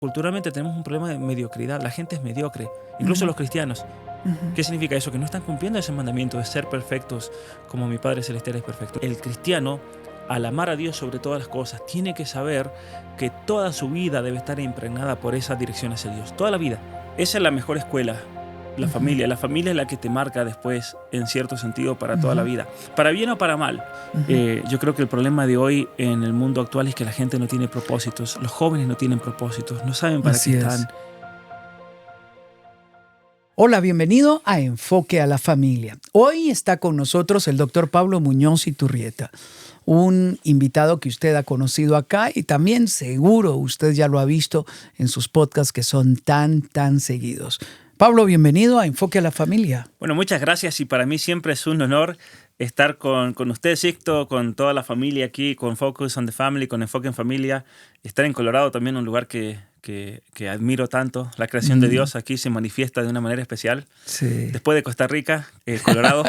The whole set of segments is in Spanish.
Culturalmente tenemos un problema de mediocridad. La gente es mediocre, incluso los cristianos. ¿Qué significa eso? Que no están cumpliendo ese mandamiento de ser perfectos como mi Padre Celestial es perfecto. El cristiano, al amar a Dios sobre todas las cosas, tiene que saber que toda su vida debe estar impregnada por esa dirección hacia Dios. Toda la vida. Esa es la mejor escuela. La familia. La familia es la que te marca después, en cierto sentido, para toda la vida. Para bien o para mal. Yo creo que el problema de hoy en el mundo actual es que la gente no tiene propósitos. Los jóvenes no tienen propósitos. No saben para qué están. Hola, bienvenido a Enfoque a la Familia. Hoy está con nosotros el doctor Pablo Muñoz Iturrieta, un invitado que usted ha conocido acá y también seguro usted ya lo ha visto en sus podcasts que son tan seguidos. Pablo, bienvenido a Enfoque a la Familia. Bueno, muchas gracias y para mí siempre es un honor estar con usted, Sixto, con toda la familia aquí, con Focus on the Family, con Enfoque en Familia. Estar en Colorado también, un lugar que admiro tanto. La creación de Dios aquí se manifiesta de una manera especial. Sí. Después de Costa Rica, Colorado.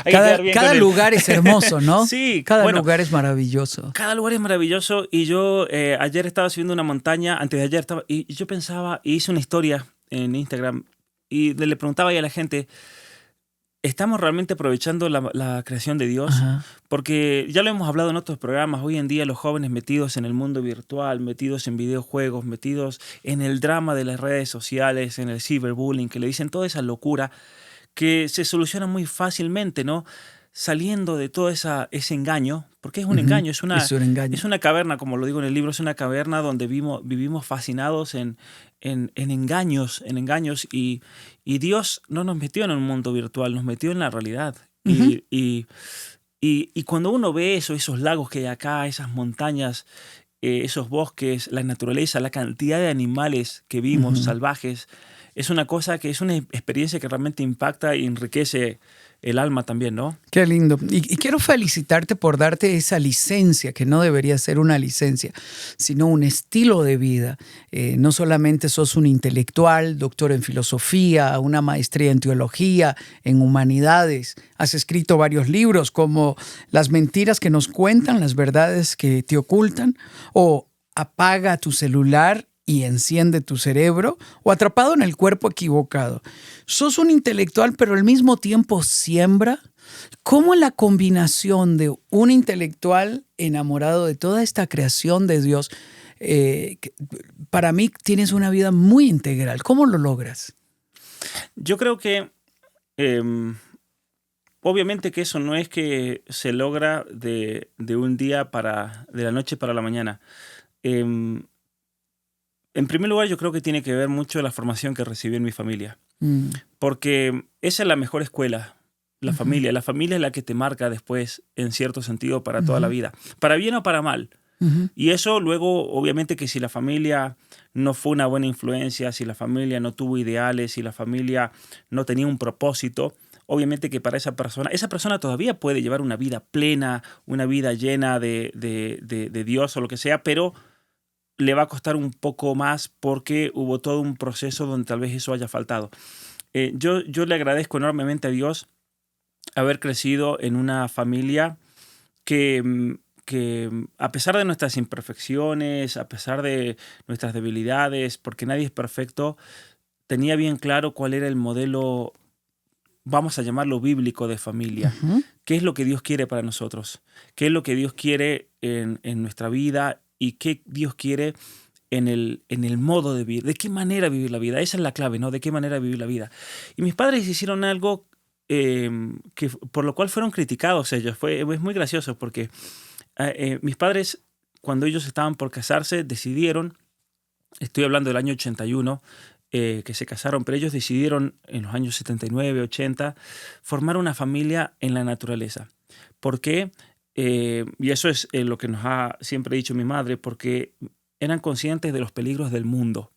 Cada lugar es hermoso, ¿no? Sí. Cada lugar es maravilloso. Cada lugar es maravilloso y yo ayer estaba subiendo una montaña, antes de ayer estaba, y yo pensaba, y hice una historia en Instagram y le preguntaba ahí a la gente, ¿estamos realmente aprovechando la creación de Dios? Ajá. Porque ya lo hemos hablado en otros programas, hoy en día los jóvenes metidos en el mundo virtual, metidos en videojuegos, metidos en el drama de las redes sociales, en el cyberbullying, que le dicen toda esa locura que se soluciona muy fácilmente, ¿no? Saliendo de todo ese engaño, porque es un engaño, es una caverna, como lo digo en el libro, es una caverna donde vivimos fascinados en engaños, y Dios no nos metió en un mundo virtual, nos metió en la realidad. Y cuando uno ve esos lagos que hay acá, esas montañas, esos bosques, la naturaleza, la cantidad de animales que vimos, salvajes, es una cosa que es una experiencia que realmente impacta y enriquece el alma también, ¿no? Qué lindo. Y quiero felicitarte por darte esa licencia, que no debería ser una licencia, sino un estilo de vida. No solamente sos un intelectual, doctor en filosofía, una maestría en teología, en humanidades. Has escrito varios libros como Las mentiras que nos cuentan, las verdades que te ocultan, o Apaga tu celular y enciende tu cerebro, o Atrapado en el cuerpo equivocado. Sos un intelectual, pero al mismo tiempo siembra. ¿Cómo la combinación de un intelectual enamorado de toda esta creación de Dios, para mí tienes una vida muy integral? ¿Cómo lo logras? Yo creo que obviamente que eso no es que se logra de un día de la noche para la mañana. En primer lugar, yo creo que tiene que ver mucho la formación que recibí en mi familia. Porque esa es la mejor escuela, la familia. La familia es la que te marca después, en cierto sentido, para toda la vida. Para bien o para mal. Y eso luego, obviamente que si la familia no fue una buena influencia, si la familia no tuvo ideales, si la familia no tenía un propósito, obviamente que para esa persona todavía puede llevar una vida plena, una vida llena de Dios o lo que sea, pero le va a costar un poco más porque hubo todo un proceso donde tal vez eso haya faltado. Yo le agradezco enormemente a Dios haber crecido en una familia que a pesar de nuestras imperfecciones, a pesar de nuestras debilidades, porque nadie es perfecto, tenía bien claro cuál era el modelo, vamos a llamarlo bíblico, de familia. ¿Qué es lo que Dios quiere para nosotros? ¿Qué es lo que Dios quiere en nuestra vida? ¿Y qué Dios quiere en el modo de vivir? ¿De qué manera vivir la vida? Esa es la clave, ¿no? ¿De qué manera vivir la vida? Y mis padres hicieron algo por lo cual fueron criticados ellos. Es muy gracioso porque mis padres, cuando ellos estaban por casarse, decidieron, estoy hablando del año 81, que se casaron, pero ellos decidieron en los años 79, 80, formar una familia en la naturaleza. ¿Por qué? Y eso es lo que nos ha siempre dicho mi madre, porque eran conscientes de los peligros del mundo.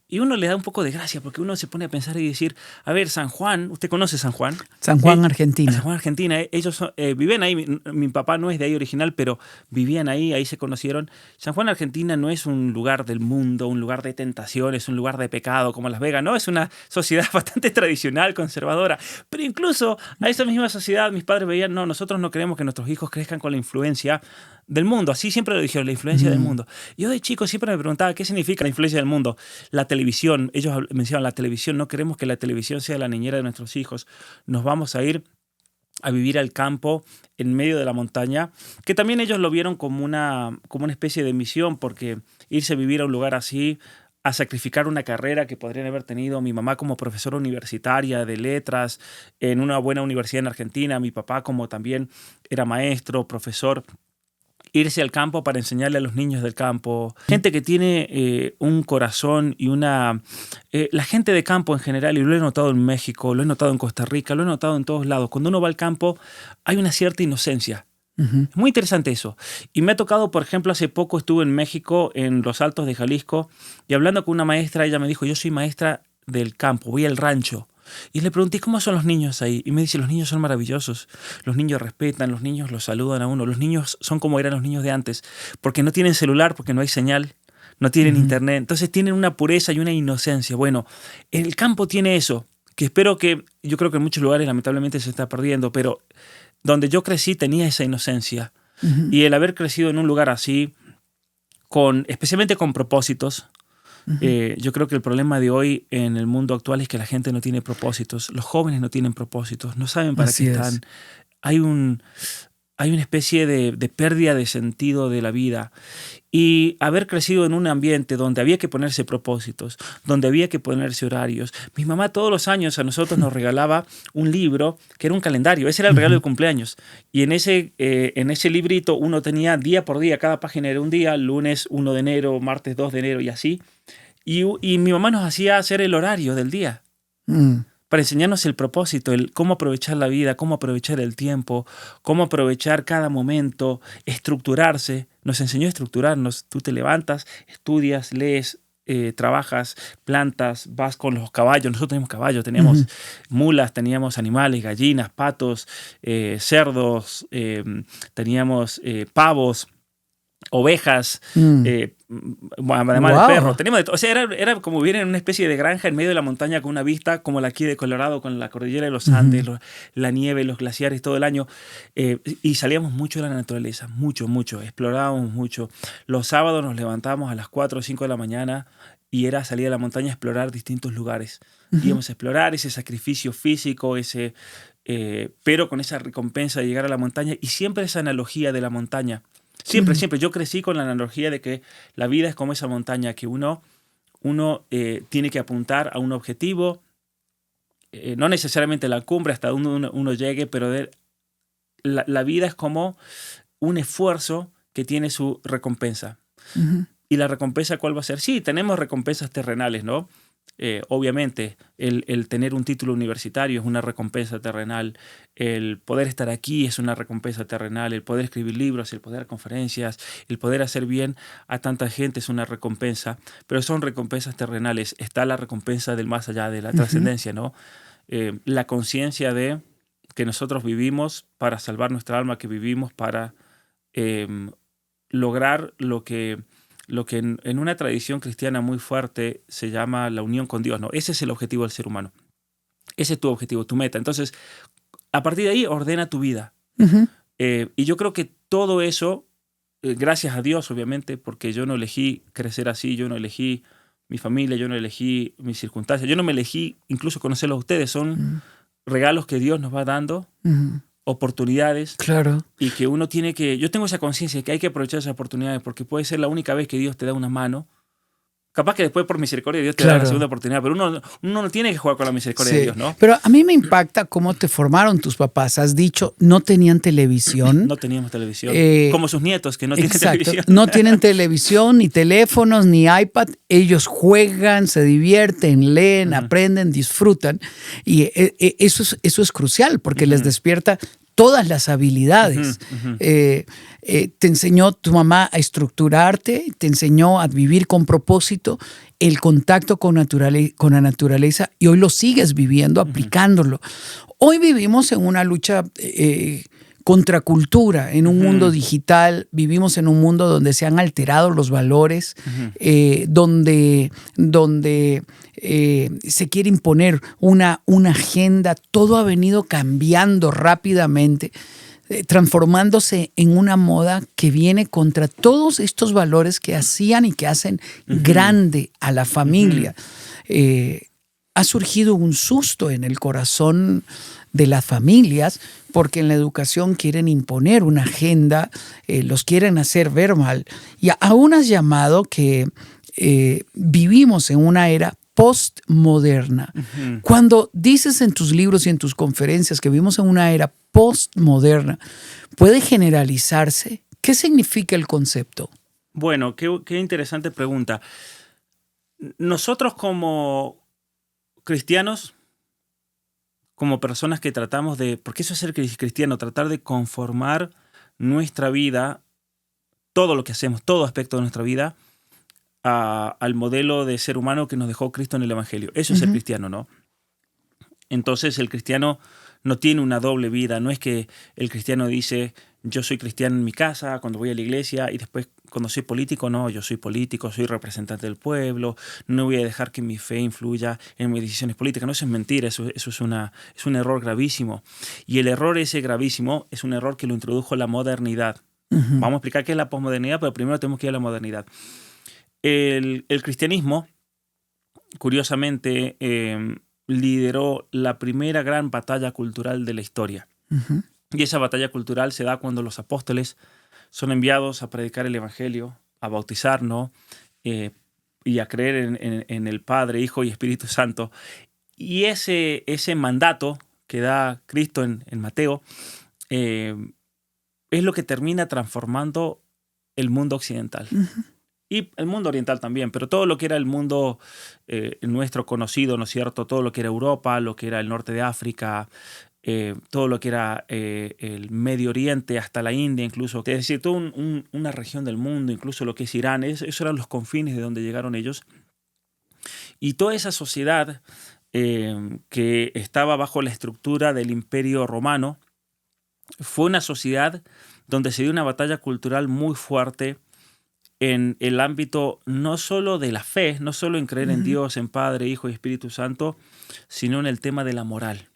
Y uno le da un poco de gracia porque uno se pone a pensar y decir, a ver, San Juan, ¿usted conoce San Juan? San Juan, Argentina. San Juan, Argentina. Ellos viven ahí. Mi papá no es de ahí original, pero vivían ahí se conocieron. San Juan, Argentina no es un lugar del mundo, un lugar de tentaciones, un lugar de pecado como Las Vegas, ¿no? Es una sociedad bastante tradicional, conservadora. Pero incluso a esa misma sociedad mis padres veían, no, nosotros no queremos que nuestros hijos crezcan con la influencia del mundo. Así siempre lo dijeron, la influencia del mundo. Yo de chico siempre me preguntaba qué significa la influencia del mundo. La televisión, ellos mencionan la televisión, no queremos que la televisión sea la niñera de nuestros hijos. Nos vamos a ir a vivir al campo en medio de la montaña, que también ellos lo vieron como una especie de misión, porque irse a vivir a un lugar así, a sacrificar una carrera que podrían haber tenido mi mamá como profesora universitaria de letras en una buena universidad en Argentina, mi papá como también era maestro, profesor, irse al campo para enseñarle a los niños del campo. Gente que tiene un corazón y una... la gente de campo en general, y lo he notado en México, lo he notado en Costa Rica, lo he notado en todos lados, cuando uno va al campo hay una cierta inocencia. Es muy interesante eso. Y me ha tocado, por ejemplo, hace poco estuve en México, en los Altos de Jalisco, y hablando con una maestra, ella me dijo, yo soy maestra del campo, voy al rancho. Y le pregunté, ¿cómo son los niños ahí? Y me dice, los niños son maravillosos. Los niños respetan, los niños los saludan a uno. Los niños son como eran los niños de antes, porque no tienen celular, porque no hay señal, no tienen internet. Entonces tienen una pureza y una inocencia. Bueno, el campo tiene eso, que espero que, yo creo que en muchos lugares lamentablemente se está perdiendo, pero donde yo crecí tenía esa inocencia. Y el haber crecido en un lugar así, especialmente con propósitos, yo creo que el problema de hoy en el mundo actual es que la gente no tiene propósitos. Los jóvenes no tienen propósitos, no saben para qué están. Hay una especie de pérdida de sentido de la vida. Y haber crecido en un ambiente donde había que ponerse propósitos, donde había que ponerse horarios. Mi mamá todos los años a nosotros nos regalaba un libro que era un calendario. Ese era el regalo de cumpleaños. Y en ese librito uno tenía día por día, cada página era un día, lunes 1 de enero, martes 2 de enero y así. Y mi mamá nos hacía hacer el horario del día para enseñarnos el propósito, el cómo aprovechar la vida, cómo aprovechar el tiempo, cómo aprovechar cada momento, estructurarse. Nos enseñó a estructurarnos. Tú te levantas, estudias, lees, trabajas, plantas, vas con los caballos. Nosotros teníamos caballos, teníamos mulas, teníamos animales, gallinas, patos, cerdos, teníamos pavos, ovejas, además de perros. Teníamos o sea, era como vivir en una especie de granja en medio de la montaña con una vista como la aquí de Colorado, con la cordillera de los Andes, la nieve, los glaciares todo el año. Y salíamos mucho de la naturaleza, mucho, explorábamos mucho. Los sábados nos levantábamos a las 4 o 5 de la mañana y era salir a la montaña a explorar distintos lugares. Íbamos a explorar ese sacrificio físico, pero con esa recompensa de llegar a la montaña y siempre esa analogía de la montaña. Siempre. Yo crecí con la analogía de que la vida es como esa montaña, que uno tiene que apuntar a un objetivo, no necesariamente la cumbre hasta donde uno llegue, pero la vida es como un esfuerzo que tiene su recompensa. ¿Y la recompensa cuál va a ser? Sí, tenemos recompensas terrenales, ¿no? Obviamente, el tener un título universitario es una recompensa terrenal, el poder estar aquí es una recompensa terrenal, el poder escribir libros, el poder dar conferencias, el poder hacer bien a tanta gente es una recompensa, pero son recompensas terrenales. Está la recompensa del más allá, de la trascendencia, ¿no? La conciencia de que nosotros vivimos para salvar nuestra alma, que vivimos para lograr lo que en una tradición cristiana muy fuerte se llama la unión con Dios, ¿no? Ese es el objetivo del ser humano. Ese es tu objetivo, tu meta. Entonces, a partir de ahí, ordena tu vida. Y yo creo que todo eso, gracias a Dios, obviamente, porque yo no elegí crecer así, yo no elegí mi familia, yo no elegí mis circunstancias, yo no me elegí incluso conocerlos a ustedes. Son regalos que Dios nos va dando, oportunidades. Claro. Y que uno tiene que... Yo tengo esa conciencia de que hay que aprovechar esas oportunidades porque puede ser la única vez que Dios te da una mano. Capaz que después por misericordia Dios te da la segunda oportunidad, pero uno no tiene que jugar con la misericordia de Dios, ¿no? Pero a mí me impacta cómo te formaron tus papás. Has dicho, no tenían televisión. No teníamos televisión. Como sus nietos que no tienen televisión. No tienen televisión, ni teléfonos, ni iPad. ellos juegan, se divierten, leen, aprenden, disfrutan. Y eso es crucial porque les despierta todas las habilidades. Te enseñó tu mamá a estructurarte, te enseñó a vivir con propósito, el contacto con la naturaleza, y hoy lo sigues viviendo, aplicándolo. Hoy vivimos en una lucha contracultura, en un mundo digital, vivimos en un mundo donde se han alterado los valores, donde se quiere imponer una agenda, todo ha venido cambiando rápidamente. transformándose en una moda que viene contra todos estos valores que hacían y que hacen grande a la familia. Ha surgido un susto en el corazón de las familias porque en la educación quieren imponer una agenda, los quieren hacer ver mal. Y aún has llamado que vivimos en una era postmoderna. Cuando dices en tus libros y en tus conferencias que vivimos en una era postmoderna, ¿puede generalizarse? ¿Qué significa el concepto? Bueno, qué interesante pregunta. Nosotros como cristianos, como personas que tratamos de, porque eso es ser cristiano, tratar de conformar nuestra vida, todo lo que hacemos, todo aspecto de nuestra vida, al modelo de ser humano que nos dejó Cristo en el Evangelio. Eso es ser cristiano, ¿no? Entonces el cristiano no tiene una doble vida. No es que el cristiano dice, yo soy cristiano en mi casa, cuando voy a la iglesia, y después cuando soy político, no, yo soy político, soy representante del pueblo, no voy a dejar que mi fe influya en mis decisiones políticas. No, eso es mentira, eso es un error gravísimo. Y el error ese gravísimo es un error que lo introdujo la modernidad. Vamos a explicar qué es la posmodernidad, pero primero tenemos que ir a la modernidad. El cristianismo, curiosamente, lideró la primera gran batalla cultural de la historia. Y esa batalla cultural se da cuando los apóstoles son enviados a predicar el Evangelio, a bautizarnos y a creer en el Padre, Hijo y Espíritu Santo. Y ese mandato que da Cristo en Mateo es lo que termina transformando el mundo occidental. Y el mundo oriental también, pero todo lo que era el mundo nuestro conocido, ¿no es cierto? Todo lo que era Europa, lo que era el norte de África, todo lo que era el Medio Oriente, hasta la India incluso. Es decir, toda una región del mundo, incluso lo que es Irán, esos eran los confines de donde llegaron ellos. Y toda esa sociedad que estaba bajo la estructura del Imperio Romano fue una sociedad donde se dio una batalla cultural muy fuerte en el ámbito no solo de la fe, no solo en creer en Dios, en Padre, Hijo y Espíritu Santo, sino en el tema de la moral.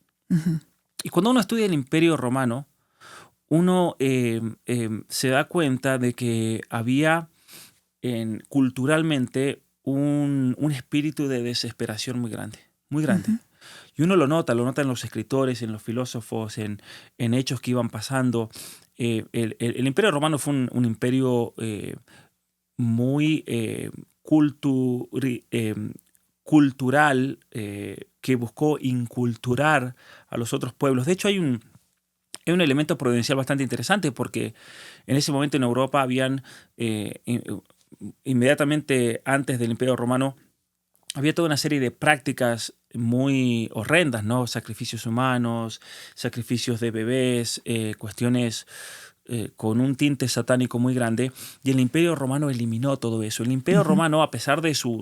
Y cuando uno estudia el Imperio Romano, uno se da cuenta de que había culturalmente un espíritu de desesperación muy grande, muy grande. Y uno lo nota en los escritores, en los filósofos, en hechos que iban pasando. El Imperio Romano fue un imperio muy cultural que buscó inculturar a los otros pueblos. De hecho, hay un elemento providencial bastante interesante porque en ese momento en Europa habían, inmediatamente antes del Imperio Romano, había toda una serie de prácticas muy horrendas, ¿no? Sacrificios humanos, sacrificios de bebés, cuestiones con un tinte satánico muy grande, y el Imperio Romano eliminó todo eso. El Imperio Romano, a pesar de su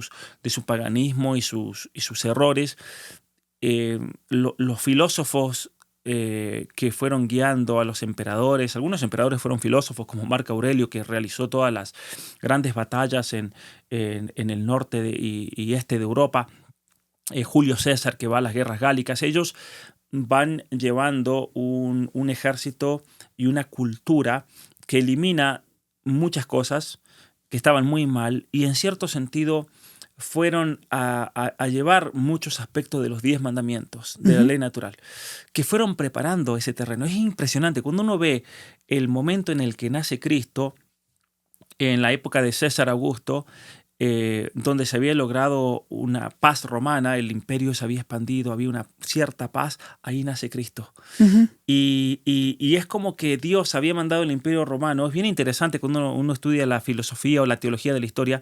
paganismo y sus errores, los filósofos que fueron guiando a los emperadores, algunos emperadores fueron filósofos como Marco Aurelio, que realizó todas las grandes batallas en el norte y este de Europa, Julio César, que va a las guerras gálicas. Ellos van llevando un ejército y una cultura que elimina muchas cosas que estaban muy mal y en cierto sentido fueron a llevar muchos aspectos de los 10 mandamientos, de la ley natural, que fueron preparando ese terreno. Es impresionante. Cuando uno ve el momento en el que nace Cristo, en la época de César Augusto, donde se había logrado una paz romana, el imperio se había expandido, había una cierta paz, ahí nace Cristo. Y es como que Dios había mandado el imperio romano. Es bien interesante cuando uno estudia la filosofía o la teología de la historia,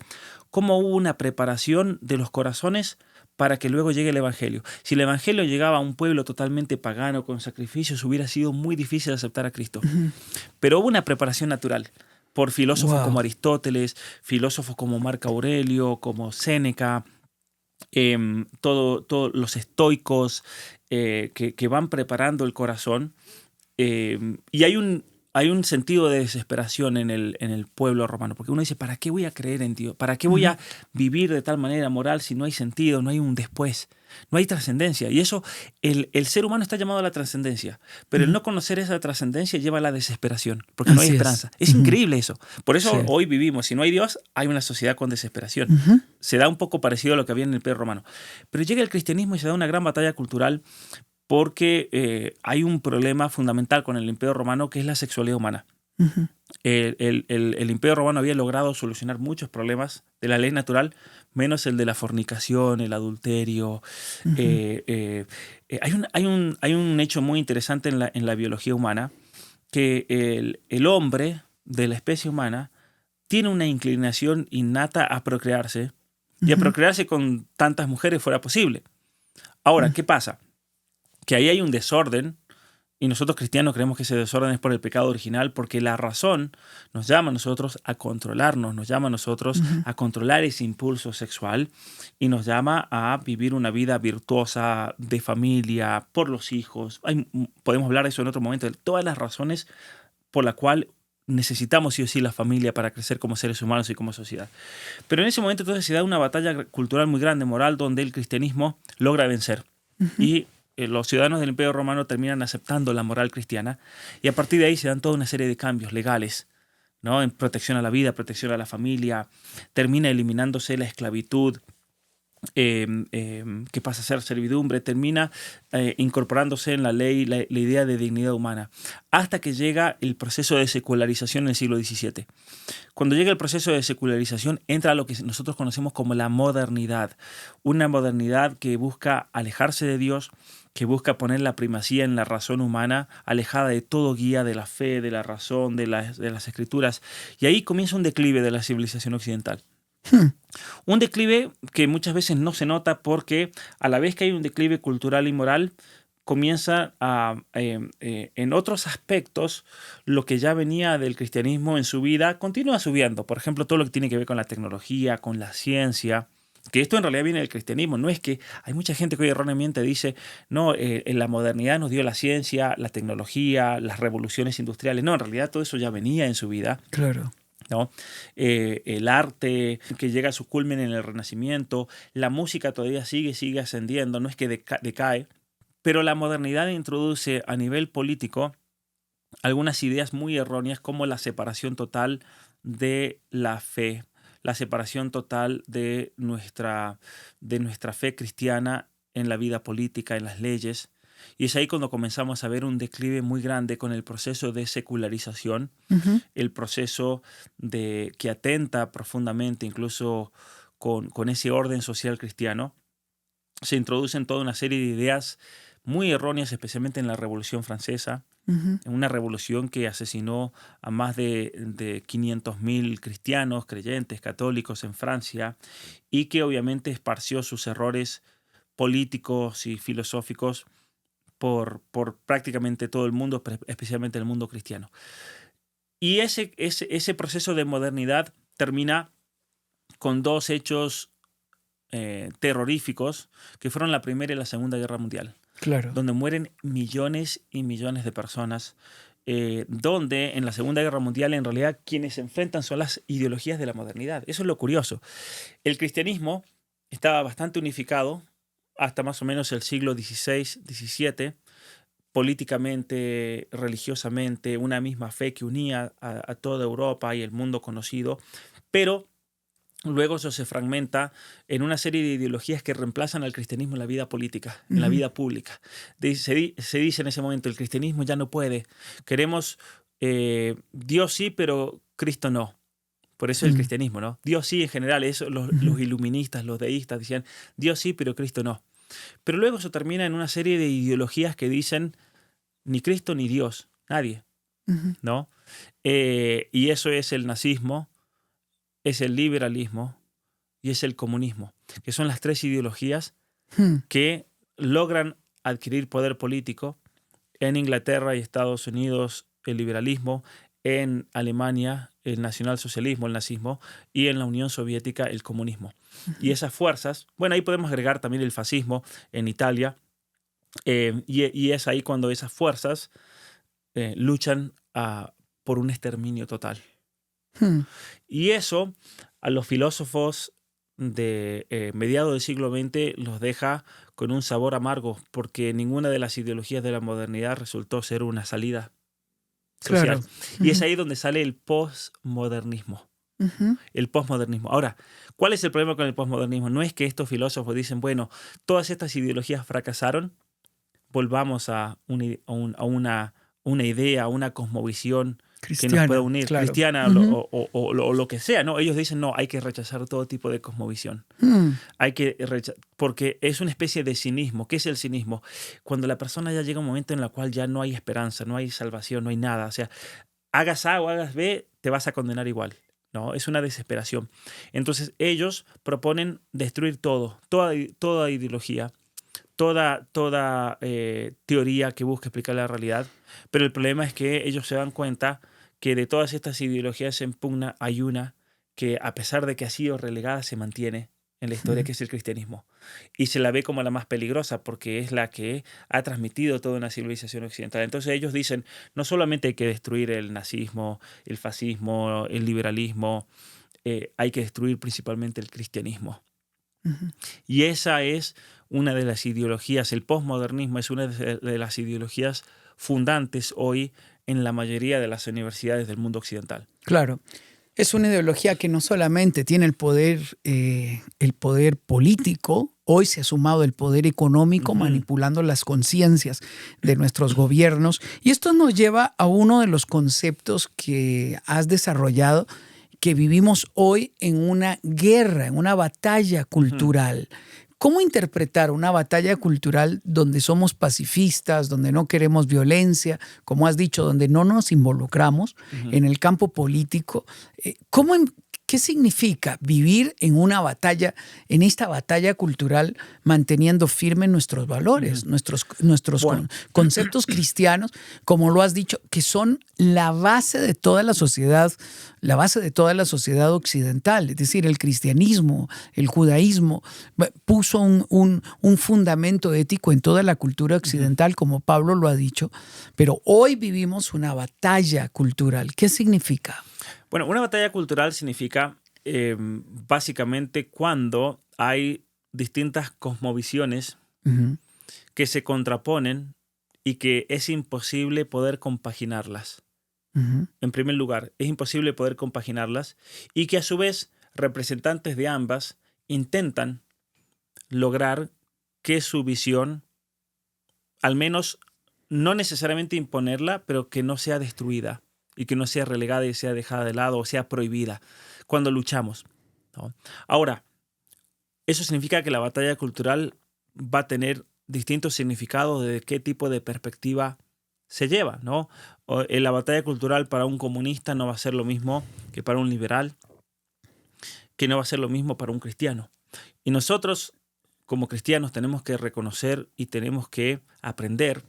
cómo hubo una preparación de los corazones para que luego llegue el Evangelio. Si el Evangelio llegaba a un pueblo totalmente pagano, con sacrificios, hubiera sido muy difícil aceptar a Cristo. Pero hubo una preparación natural por filósofos como Aristóteles, filósofos como Marco Aurelio, como Séneca, todos los estoicos que van preparando el corazón. Y hay hay un sentido de desesperación en el pueblo romano, porque uno dice, ¿para qué voy a creer en Dios? ¿Para qué voy a vivir de tal manera moral si no hay sentido, no hay un después, no hay trascendencia? Y eso, el ser humano está llamado a la trascendencia, pero el no conocer esa trascendencia lleva a la desesperación, porque no hay Así esperanza. Es increíble eso. Por eso hoy vivimos, si no hay Dios, hay una sociedad con desesperación. Se da un poco parecido a lo que había en el Imperio Romano. Pero llega el cristianismo y se da una gran batalla cultural, porque hay un problema fundamental con el Imperio Romano, que es la sexualidad humana. El Imperio Romano había logrado solucionar muchos problemas de la ley natural, menos el de la fornicación, el adulterio. Hay un hecho muy interesante en la biología humana, que el hombre de la especie humana tiene una inclinación innata a procrearse, y a procrearse con tantas mujeres fuera posible. Ahora, ¿qué pasa? Que ahí hay un desorden, y nosotros cristianos creemos que ese desorden es por el pecado original, porque la razón nos llama a nosotros a controlarnos, nos llama a nosotros a controlar ese impulso sexual, y nos llama a vivir una vida virtuosa, de familia, por los hijos. Podemos hablar de eso en otro momento, de todas las razones por las cuales necesitamos sí o sí la familia para crecer como seres humanos y como sociedad. Pero en ese momento entonces se da una batalla cultural muy grande, moral, donde el cristianismo logra vencer. Y los ciudadanos del Imperio Romano terminan aceptando la moral cristiana, y a partir de ahí se dan toda una serie de cambios legales, ¿no? En protección a la vida, protección a la familia, termina eliminándose la esclavitud, que pasa a ser servidumbre, termina incorporándose en la ley la idea de dignidad humana, hasta que llega el proceso de secularización en el siglo XVII. Cuando llega el proceso de secularización, entra lo que nosotros conocemos como la modernidad, una modernidad que busca alejarse de Dios, que busca poner la primacía en la razón humana, alejada de todo guía de la fe, de la razón, de las escrituras. Y ahí comienza un declive de la civilización occidental. Un declive que muchas veces no se nota, porque a la vez que hay un declive cultural y moral, comienza en otros aspectos lo que ya venía del cristianismo en su vida, continúa subiendo. Por ejemplo, todo lo que tiene que ver con la tecnología, con la ciencia, que esto en realidad viene del cristianismo. No es que hay mucha gente que hoy erróneamente dice, no, en la modernidad nos dio la ciencia, la tecnología, las revoluciones industriales. No, en realidad todo eso ya venía en su vida. Claro. ¿No? El arte que llega a su culmen en el Renacimiento, la música todavía sigue ascendiendo, no es que decae, pero la modernidad introduce a nivel político algunas ideas muy erróneas, como la separación total de la fe, la separación total de nuestra fe cristiana en la vida política, en las leyes. Y es ahí cuando comenzamos a ver un declive muy grande con el proceso de secularización, el proceso que atenta profundamente incluso con ese orden social cristiano. Se introducen toda una serie de ideas muy erróneas, especialmente en la Revolución Francesa, en una revolución que asesinó a más de 500.000 cristianos, creyentes, católicos en Francia, y que obviamente esparció sus errores políticos y filosóficos por prácticamente todo el mundo, especialmente el mundo cristiano. Y ese proceso de modernidad termina con dos hechos terroríficos, que fueron la Primera y la Segunda Guerra Mundial. Claro. Donde mueren millones y millones de personas, donde en la Segunda Guerra Mundial en realidad quienes se enfrentan son las ideologías de la modernidad. Eso es lo curioso. El cristianismo estaba bastante unificado hasta más o menos el siglo XVI, XVII, políticamente, religiosamente, una misma fe que unía a toda Europa y el mundo conocido, pero luego eso se fragmenta en una serie de ideologías que reemplazan al cristianismo en la vida política, en la vida pública. Se dice en ese momento, el cristianismo ya no puede. Queremos Dios sí, pero Cristo no. Por eso el cristianismo, ¿no? Dios sí en general, eso los iluministas, los deístas decían, Dios sí, pero Cristo no. Pero luego eso termina en una serie de ideologías que dicen, ni Cristo ni Dios, nadie, ¿no? Y eso es el nazismo, es el liberalismo y es el comunismo, que son las tres ideologías que logran adquirir poder político. En Inglaterra y Estados Unidos el liberalismo, en Alemania el nacionalsocialismo, el nazismo, y en la Unión Soviética el comunismo. Y esas fuerzas, bueno, ahí podemos agregar también el fascismo en Italia, y es ahí cuando esas fuerzas luchan por un exterminio total. Hmm. Y eso a los filósofos de mediados del siglo XX los deja con un sabor amargo, porque ninguna de las ideologías de la modernidad resultó ser una salida social. Claro. Y es ahí donde sale el postmodernismo. Ujú. El postmodernismo. Ahora, ¿cuál es el problema con el postmodernismo? No es que estos filósofos dicen, bueno, todas estas ideologías fracasaron, volvamos a una idea, a una cosmovisión que nos pueda Cristiana, unir, claro. cristiana Ujú. o lo que sea, ¿no? Ellos dicen, no, hay que rechazar todo tipo de cosmovisión. Hmm. Hay que porque es una especie de cinismo. ¿Qué es el cinismo? Cuando la persona ya llega a un momento en el cual ya no hay esperanza, no hay salvación, no hay nada. O sea, hagas A o hagas B, te vas a condenar igual. ¿No? Es una desesperación. Entonces ellos proponen destruir todo, toda ideología, toda teoría que busque explicar la realidad. Pero el problema es que ellos se dan cuenta que de todas estas ideologías en pugna hay una que, a pesar de que ha sido relegada, se mantiene en la historia, que es el cristianismo. Y se la ve como la más peligrosa porque es la que ha transmitido toda una civilización occidental. Entonces ellos dicen, no solamente hay que destruir el nazismo, el fascismo, el liberalismo, hay que destruir principalmente el cristianismo. Ujú. Y esa es una de las ideologías, el posmodernismo es una de las ideologías fundantes hoy en la mayoría de las universidades del mundo occidental. Claro. Es una ideología que no solamente tiene el poder político, hoy se ha sumado el poder económico Ujú. manipulando las conciencias de nuestros gobiernos. Y esto nos lleva a uno de los conceptos que has desarrollado, que vivimos hoy en una guerra, en una batalla Ujú. cultural. ¿Cómo interpretar una batalla cultural donde somos pacifistas, donde no queremos violencia, como has dicho, donde no nos involucramos Ujú. en el campo político? ¿Qué significa vivir en una batalla, en esta batalla cultural, manteniendo firmes nuestros valores, Ujú. nuestros Bueno, conceptos cristianos, como lo has dicho, que son la base de toda la sociedad, la base de toda la sociedad occidental? Es decir, el cristianismo, el judaísmo, puso un fundamento ético en toda la cultura ujú. occidental, como Pablo lo ha dicho, pero hoy vivimos una batalla cultural. ¿Qué significa? Bueno, una batalla cultural significa básicamente cuando hay distintas cosmovisiones Ujú, que se contraponen y que es imposible poder compaginarlas. ujú, En primer lugar, es imposible poder compaginarlas y que a su vez representantes de ambas intentan lograr que su visión, al menos no necesariamente imponerla, pero que no sea destruida y que no sea relegada y sea dejada de lado o sea prohibida cuando luchamos, ¿no? Ahora, eso significa que la batalla cultural va a tener distintos significados de qué tipo de perspectiva se lleva, ¿no? La batalla cultural para un comunista no va a ser lo mismo que para un liberal, que no va a ser lo mismo para un cristiano. Y nosotros, como cristianos, tenemos que reconocer y tenemos que aprender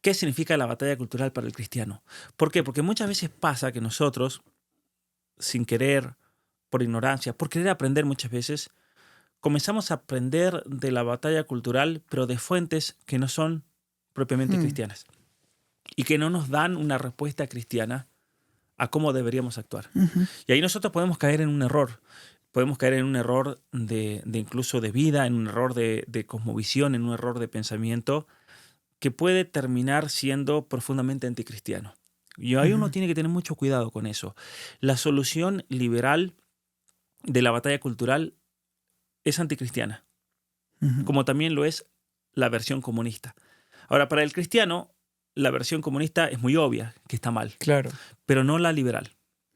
qué significa la batalla cultural para el cristiano. ¿Por qué? Porque muchas veces pasa que nosotros, sin querer, por ignorancia, por querer aprender muchas veces, comenzamos a aprender de la batalla cultural, pero de fuentes que no son propiamente ujú, cristianas y que no nos dan una respuesta cristiana a cómo deberíamos actuar. ujú. Y ahí nosotros podemos caer en un error. Podemos caer en un error de incluso de vida, en un error de cosmovisión, en un error de pensamiento que puede terminar siendo profundamente anticristiano. Y ahí uno Ujú, tiene que tener mucho cuidado con eso. La solución liberal de la batalla cultural es anticristiana, ujú, como también lo es la versión comunista. Ahora, para el cristiano, la versión comunista es muy obvia que está mal, claro. pero no la liberal.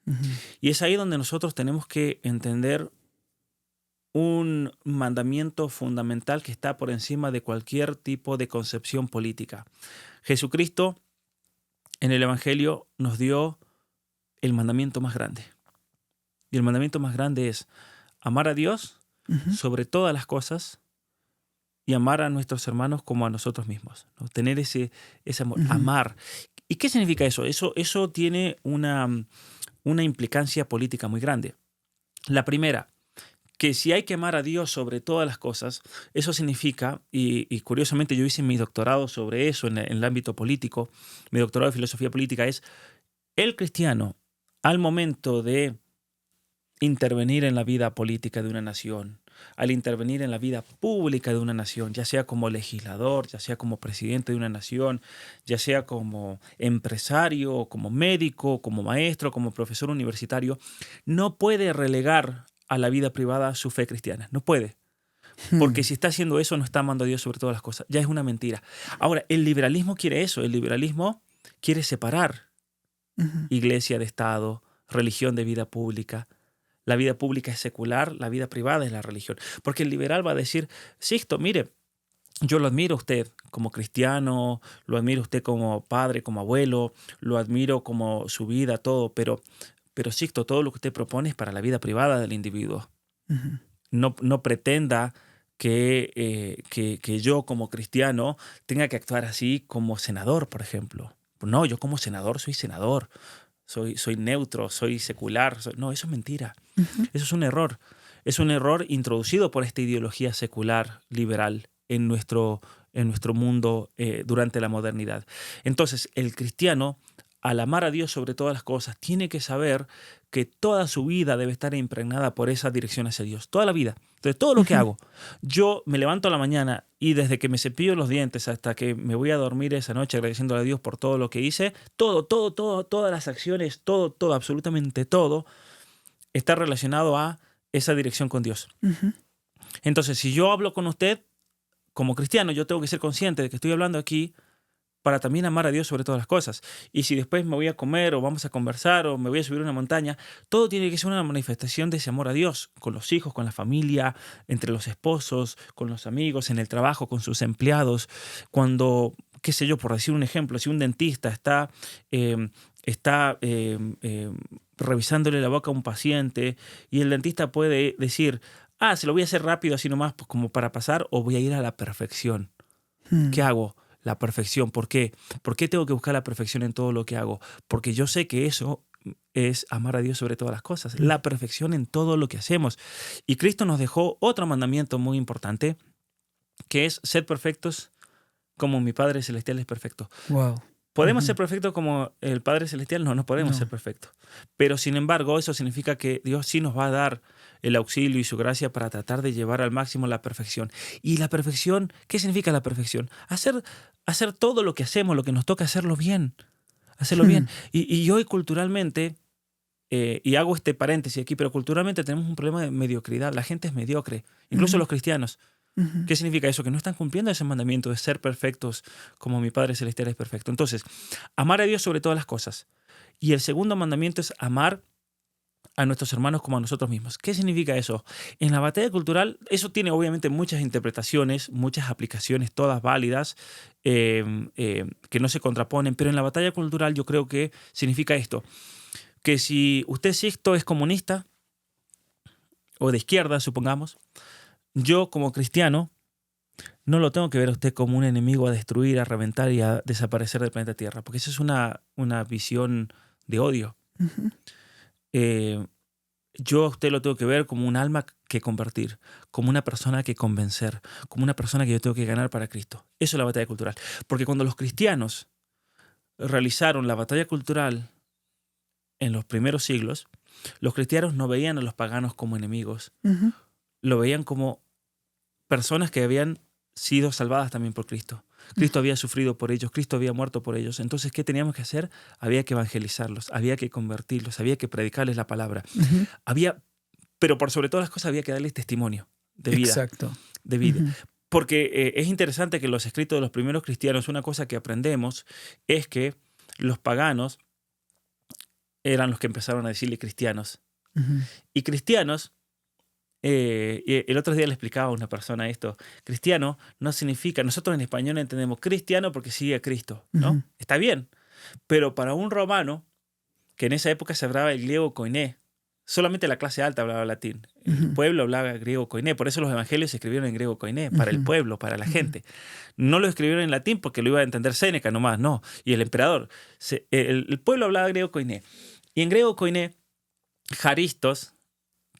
Ujú, Y es ahí donde nosotros tenemos que entender un mandamiento fundamental que está por encima de cualquier tipo de concepción política. Jesucristo en el Evangelio nos dio el mandamiento más grande. Y el mandamiento más grande es amar a Dios ujú, sobre todas las cosas y amar a nuestros hermanos como a nosotros mismos, ¿no? Tener ese amor, ujú, amar. ¿Y qué significa eso? Eso tiene una implicancia política muy grande. La primera, que si hay que amar a Dios sobre todas las cosas, eso significa, y curiosamente yo hice mi doctorado sobre eso en el ámbito político, mi doctorado de filosofía política es el cristiano, al momento de intervenir en la vida política de una nación, al intervenir en la vida pública de una nación, ya sea como legislador, ya sea como presidente de una nación, ya sea como empresario, como médico, como maestro, como profesor universitario, no puede relegar a la vida privada su fe cristiana. No puede. Porque si está haciendo eso, no está amando a Dios sobre todas las cosas. Ya es una mentira. Ahora, el liberalismo quiere eso. El liberalismo quiere separar iglesia de Estado, religión de vida pública. La vida pública es secular, la vida privada es la religión. Porque el liberal va a decir, Sixto, mire, yo lo admiro a usted como cristiano, lo admiro a usted como padre, como abuelo, lo admiro como su vida, todo, pero Sixto, todo lo que usted propone es para la vida privada del individuo. No pretenda que yo como cristiano tenga que actuar así como senador, por ejemplo. No, yo como senador soy senador. Soy neutro, soy secular. No, eso es mentira. Eso es un error. Es un error introducido por esta ideología secular, liberal, en nuestro mundo durante la modernidad. Entonces, el cristiano, al amar a Dios sobre todas las cosas, tiene que saber que toda su vida debe estar impregnada por esa dirección hacia Dios. Toda la vida. Entonces, todo lo que hago, yo me levanto a la mañana y desde que me cepillo los dientes hasta que me voy a dormir esa noche agradeciéndole a Dios por todo lo que hice, todas las acciones, todo, absolutamente todo, está relacionado a esa dirección con Dios. Entonces, si yo hablo con usted como cristiano, yo tengo que ser consciente de que estoy hablando aquí para también amar a Dios sobre todas las cosas. Y si después me voy a comer o vamos a conversar o me voy a subir a una montaña, todo tiene que ser una manifestación de ese amor a Dios, con los hijos, con la familia, entre los esposos, con los amigos, en el trabajo, con sus empleados. Cuando, qué sé yo, por decir un ejemplo, si un dentista está revisándole la boca a un paciente y el dentista puede decir, se lo voy a hacer rápido así nomás pues, como para pasar, o voy a ir a la perfección. ¿Qué hago? La perfección. ¿Por qué? ¿Por qué tengo que buscar la perfección en todo lo que hago? Porque yo sé que eso es amar a Dios sobre todas las cosas. La perfección en todo lo que hacemos. Y Cristo nos dejó otro mandamiento muy importante, que es ser perfectos como mi Padre Celestial es perfecto. Wow. ¿Podemos ser perfectos como el Padre Celestial? No podemos ser perfectos. Pero sin embargo, eso significa que Dios sí nos va a dar el auxilio y su gracia para tratar de llevar al máximo la perfección. Y la perfección, ¿qué significa la perfección? Hacer todo lo que hacemos, lo que nos toca, hacerlo bien. Hacerlo bien. Y hoy culturalmente, y hago este paréntesis aquí, pero culturalmente tenemos un problema de mediocridad. La gente es mediocre, incluso los cristianos. ¿Qué significa eso? Que no están cumpliendo ese mandamiento de ser perfectos como mi Padre Celestial es perfecto. Entonces, amar a Dios sobre todas las cosas. Y el segundo mandamiento es amar a nuestros hermanos como a nosotros mismos. ¿Qué significa eso? En la batalla cultural, eso tiene obviamente muchas interpretaciones, muchas aplicaciones, todas válidas, que no se contraponen, pero en la batalla cultural yo creo que significa esto, que si usted, Sixto, es comunista o de izquierda, supongamos, yo como cristiano no lo tengo que ver a usted como un enemigo a destruir, a reventar y a desaparecer del planeta Tierra, porque esa es una visión de odio. Yo a usted lo tengo que ver como un alma que convertir, como una persona que convencer, como una persona que yo tengo que ganar para Cristo. Eso es la batalla cultural. Porque cuando los cristianos realizaron la batalla cultural en los primeros siglos, los cristianos no veían a los paganos como enemigos, lo veían como personas que habían sido salvadas también por Cristo. Cristo había sufrido por ellos, Cristo había muerto por ellos. Entonces, ¿qué teníamos que hacer? Había que evangelizarlos, había que convertirlos, había que predicarles la palabra. Pero por sobre todas las cosas había que darles testimonio de vida. Exacto. De vida. Porque es interesante que en los escritos de los primeros cristianos, una cosa que aprendemos es que los paganos eran los que empezaron a decirle cristianos. Y cristianos, el otro día le explicaba a una persona esto, cristiano no significa, nosotros en español entendemos cristiano porque sigue a Cristo, ¿no? Está bien, pero para un romano, que en esa época se hablaba el griego koiné, solamente la clase alta hablaba latín, el pueblo hablaba griego koiné, por eso los evangelios se escribieron en griego koiné, para el pueblo, para la gente. No lo escribieron en latín porque lo iba a entender Séneca nomás, no, y el emperador. El pueblo hablaba griego koiné, y en griego koiné, charistos,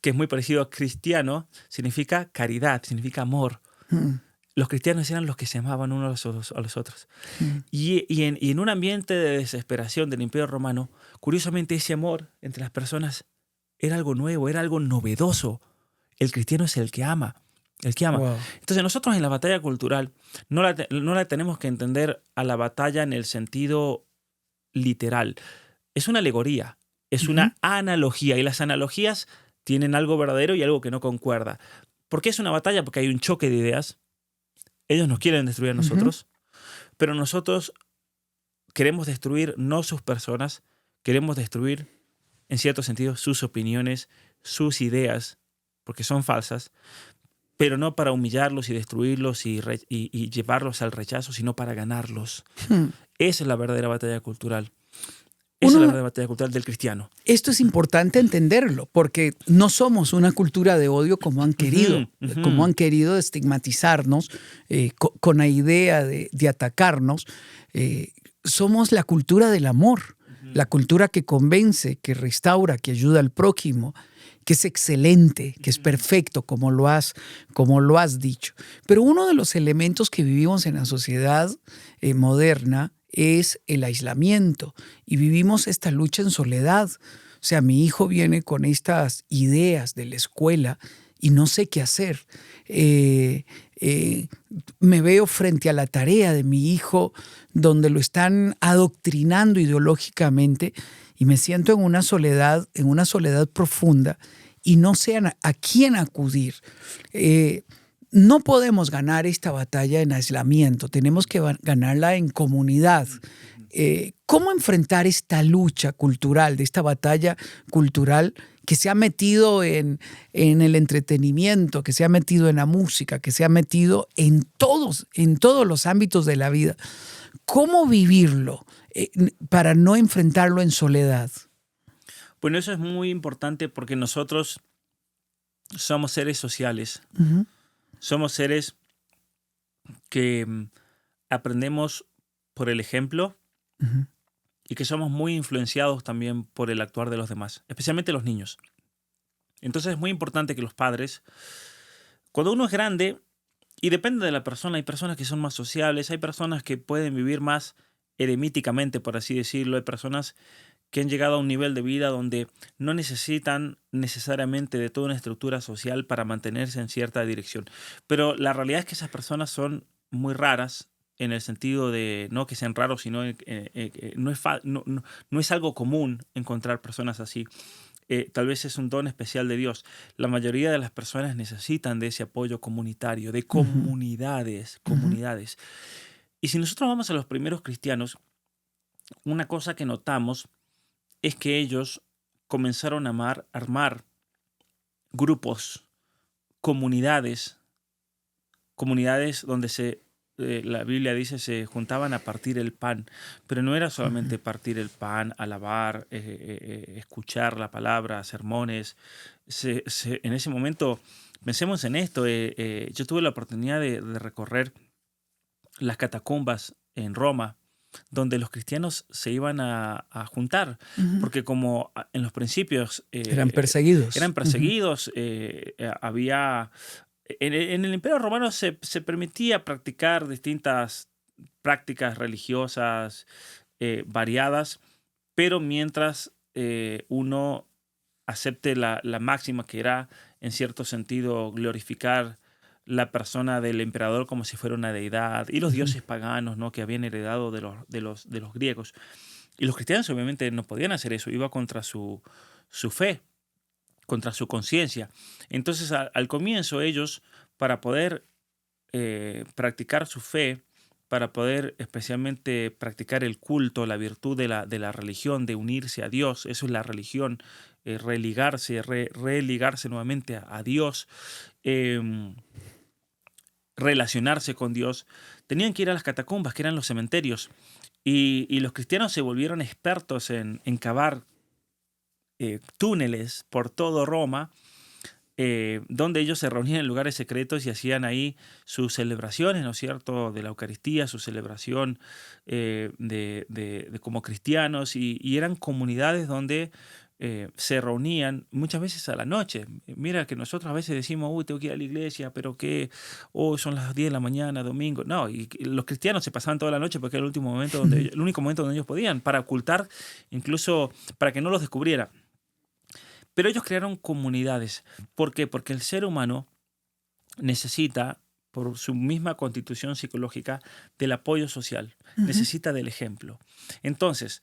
que es muy parecido a cristiano, significa caridad, significa amor. los cristianos eran los que se amaban unos a los otros. Mm. Y en un ambiente de desesperación del Imperio Romano, curiosamente ese amor entre las personas era algo nuevo, era algo novedoso. El cristiano es el que ama. El que ama. Wow. Entonces nosotros en la batalla cultural no la tenemos que entender a la batalla en el sentido literal. Es una alegoría, es una analogía. Y las analogías tienen algo verdadero y algo que no concuerda. ¿Por qué es una batalla? Porque hay un choque de ideas. Ellos nos quieren destruir a nosotros, pero nosotros queremos destruir no sus personas, queremos destruir, en cierto sentido, sus opiniones, sus ideas, porque son falsas, pero no para humillarlos y destruirlos y llevarlos al rechazo, sino para ganarlos. Esa es la verdadera batalla cultural. Esa es la verdadera batalla cultural del cristiano. Esto es importante entenderlo, porque no somos una cultura de odio como han querido, como han querido estigmatizarnos con la idea de atacarnos. Somos la cultura del amor, la cultura que convence, que restaura, que ayuda al prójimo, que es excelente, que es perfecto, como lo has dicho. Pero uno de los elementos que vivimos en la sociedad moderna es el aislamiento, y vivimos esta lucha en soledad. O sea, mi hijo viene con estas ideas de la escuela y no sé qué hacer. Me veo frente a la tarea de mi hijo donde lo están adoctrinando ideológicamente y me siento en una soledad profunda y no sé a quién acudir. No podemos ganar esta batalla en aislamiento, tenemos que ganarla en comunidad. ¿Cómo enfrentar esta lucha cultural, de esta batalla cultural que se ha metido en el entretenimiento, que se ha metido en la música, que se ha metido en todos los ámbitos de la vida? ¿Cómo vivirlo para no enfrentarlo en soledad? Bueno, eso es muy importante porque nosotros somos seres sociales. Somos seres que aprendemos por el ejemplo y que somos muy influenciados también por el actuar de los demás, especialmente los niños. Entonces es muy importante que los padres, cuando uno es grande, y depende de la persona, hay personas que son más sociables, hay personas que pueden vivir más eremíticamente, por así decirlo, hay personas que han llegado a un nivel de vida donde no necesitan necesariamente de toda una estructura social para mantenerse en cierta dirección. Pero la realidad es que esas personas son muy raras, en el sentido de no que sean raros, sino no es algo común encontrar personas así. Tal vez es un don especial de Dios. La mayoría de las personas necesitan de ese apoyo comunitario, de comunidades. Y si nosotros vamos a los primeros cristianos, una cosa que notamos es que ellos comenzaron a armar grupos, comunidades donde la Biblia dice se juntaban a partir el pan, pero no era solamente partir el pan, alabar, escuchar la palabra, sermones. En ese momento, pensemos en esto, yo tuve la oportunidad de recorrer las catacumbas en Roma, donde los cristianos se iban a juntar, porque como en los principios eran perseguidos. Había... En el Imperio Romano se permitía practicar distintas prácticas religiosas variadas, pero mientras uno acepte la máxima, que era, en cierto sentido, glorificar la persona del emperador como si fuera una deidad, y los dioses paganos, ¿no?, que habían heredado de los griegos. Y los cristianos obviamente no podían hacer eso, iba contra su fe, contra su conciencia. Entonces al comienzo ellos, para poder practicar su fe, para poder especialmente practicar el culto, la virtud de la religión, de unirse a Dios, eso es la religión, religarse nuevamente a Dios, relacionarse con Dios, tenían que ir a las catacumbas, que eran los cementerios, y los cristianos se volvieron expertos en cavar túneles por todo Roma, donde ellos se reunían en lugares secretos y hacían ahí sus celebraciones, ¿no es cierto?, de la Eucaristía, su celebración de como cristianos, y eran comunidades donde se reunían muchas veces a la noche. Mira que nosotros a veces decimos, uy, tengo que ir a la iglesia, pero que son las 10 de la mañana, domingo. No, y los cristianos se pasaban toda la noche porque era el único momento donde ellos podían, para ocultar, incluso para que no los descubriera. Pero ellos crearon comunidades. ¿Por qué? Porque el ser humano necesita, por su misma constitución psicológica, del apoyo social. Necesita del ejemplo. Entonces,